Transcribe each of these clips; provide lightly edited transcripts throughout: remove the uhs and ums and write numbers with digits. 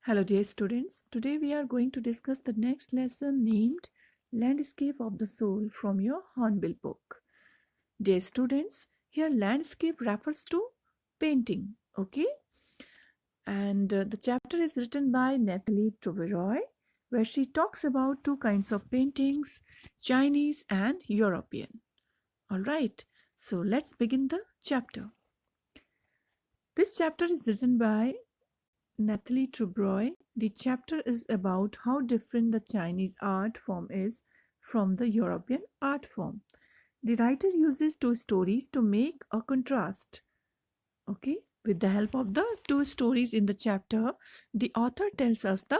Hello dear students, today we are going to discuss the next lesson named Landscape of the Soul from your Hornbill book. Dear students, here landscape refers to painting, okay? And the chapter is written by Nathalie Trouveroy, where she talks about two kinds of paintings, Chinese and European. Alright, so let's begin the chapter. This chapter is written by Nathalie Trouveroy. The chapter is about how different the Chinese art form is from the European art form. The writer uses two stories to make a contrast. Okay, with the help of the two stories in the chapter, the author tells us the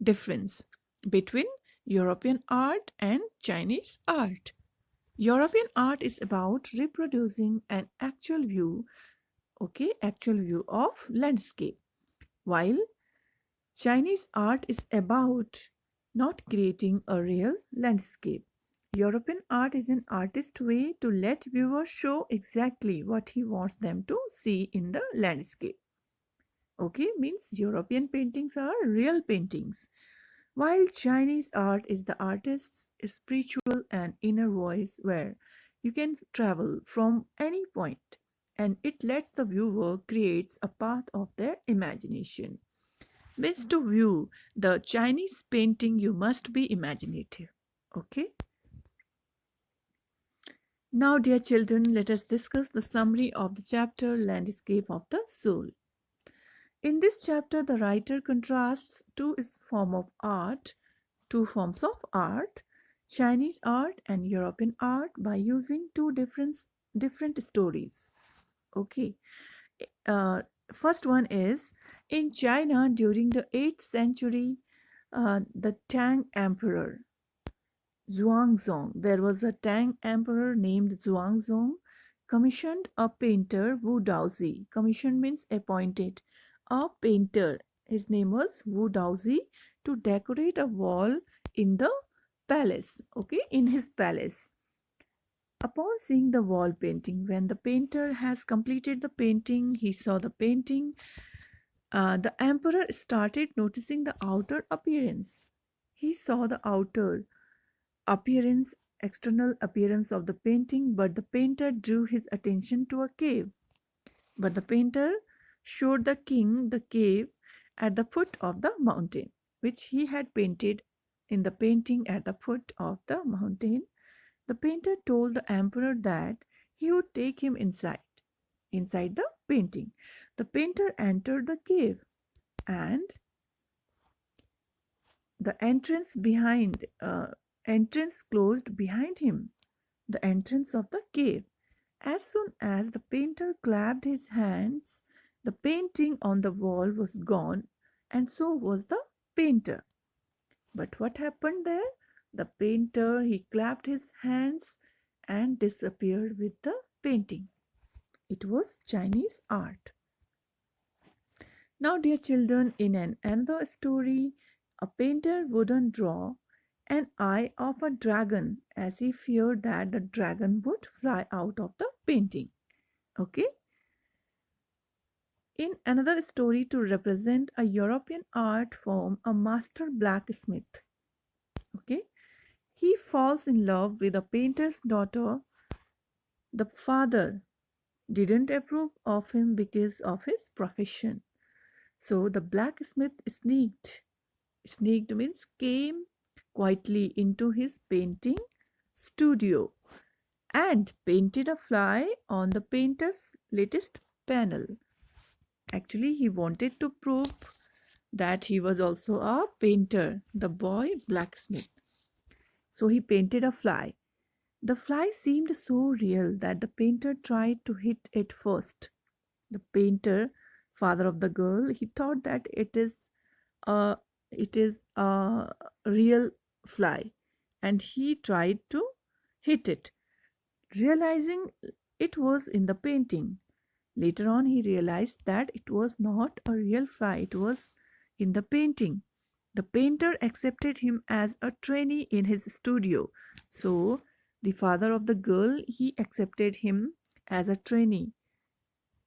difference between European art and Chinese art. European art is about reproducing an actual view, actual view of landscape, while Chinese art is about not creating a real landscape. European art is an artist's way to let viewers show exactly what he wants them to see in the landscape. Okay, means European paintings are real paintings, while Chinese art is the artist's spiritual and inner voice where you can travel from any point and it lets the viewer creates a path of their imagination. Means to view the Chinese painting, you must be imaginative. Okay. Now, dear children, let us discuss the summary of the chapter Landscape of the Soul. In this chapter, the writer contrasts two forms of art, Chinese art and European art, by using two different stories. Okay. Uh, First one is in China during the 8th century, the Tang Emperor Zhuangzong. There was a Tang Emperor named Zhuangzong commissioned a painter Wu Daozi. Commission means appointed. A painter. His name was Wu Daozi to decorate a wall in the palace. Okay, in his palace. Upon seeing the wall painting, when the painter has completed the painting, he saw the painting. The emperor started noticing the outer appearance. He saw the appearance, external appearance of the painting, but the painter drew his attention to a cave. But the painter showed the king the cave at the foot of the mountain, which he had painted in the painting at the foot of the mountain. The painter told the emperor that he would take him inside the painting. The painter entered the cave and the entrance closed behind him, the entrance of the cave. As soon as the painter clapped his hands, the painting on the wall was gone, and so was the painter. But what happened there? The painter, he clapped his hands and disappeared with the painting. It was Chinese art. Now, dear children, in another story, a painter wouldn't draw an eye of a dragon as he feared that the dragon would fly out of the painting. Okay? In another story, to represent a European art form, a master blacksmith. Okay? He falls in love with a painter's daughter. The father didn't approve of him because of his profession. So the blacksmith sneaked means came quietly into his painting studio and painted a fly on the painter's latest panel. Actually, he wanted to prove that he was also a painter, the boy blacksmith. So he painted a fly. The fly seemed so real that the painter tried to hit it first. The painter, father of the girl, he thought that a it is a real fly, and he tried to hit it, realizing it was in the painting. Later on, he realized that it was not a real fly, it was in the painting. The painter accepted him as a trainee in his studio. So, the father of the girl, he accepted him as a trainee.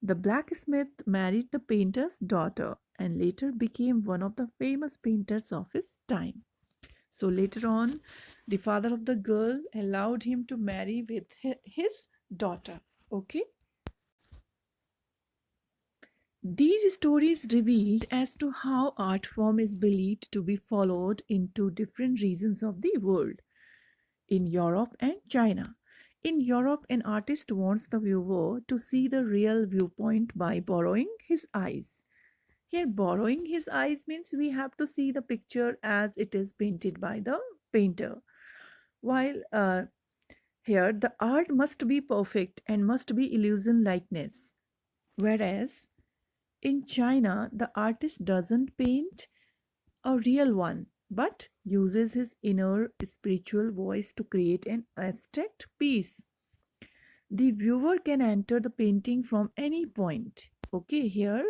The blacksmith married the painter's daughter and later became one of the famous painters of his time. So later on, the father of the girl allowed him to marry with his daughter. Okay. These stories revealed as to how art form is believed to be followed into different regions of the world, in Europe and China. In Europe, an artist wants the viewer to see the real viewpoint by borrowing his eyes. Here, borrowing his eyes means we have to see the picture as it is painted by the painter. While here, the art must be perfect and must be illusion likeness. Whereas in China, the artist doesn't paint a real one but uses his inner spiritual voice to create an abstract piece. The viewer can enter the painting from any point. Okay, here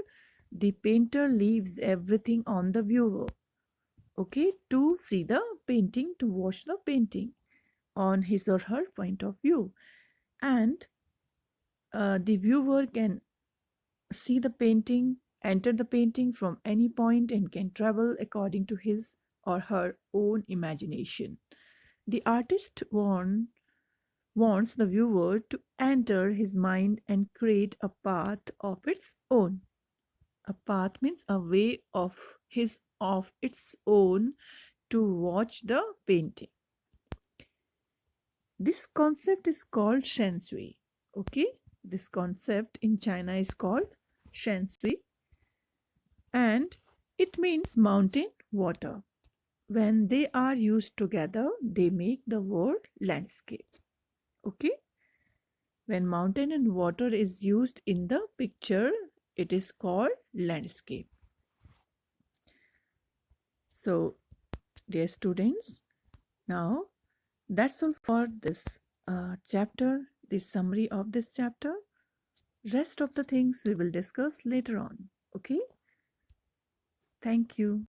the painter leaves everything on the viewer. Okay, to see the painting, to watch the painting on his or her point of view. And the viewer can see the painting, enter the painting from any point, and can travel according to his or her own imagination. The artist wants the viewer to enter his mind and create a path of its own. A path means a way of its own to watch the painting. This concept is called shen shui. Okay, this concept in China is called shen shui, and it means mountain water. When they are used together, they make the word landscape. Okay, when mountain and water is used in the picture, it is called landscape. So, dear students, now that's all for this chapter, the summary of this chapter. Rest of the things we will discuss later on. Okay, thank you.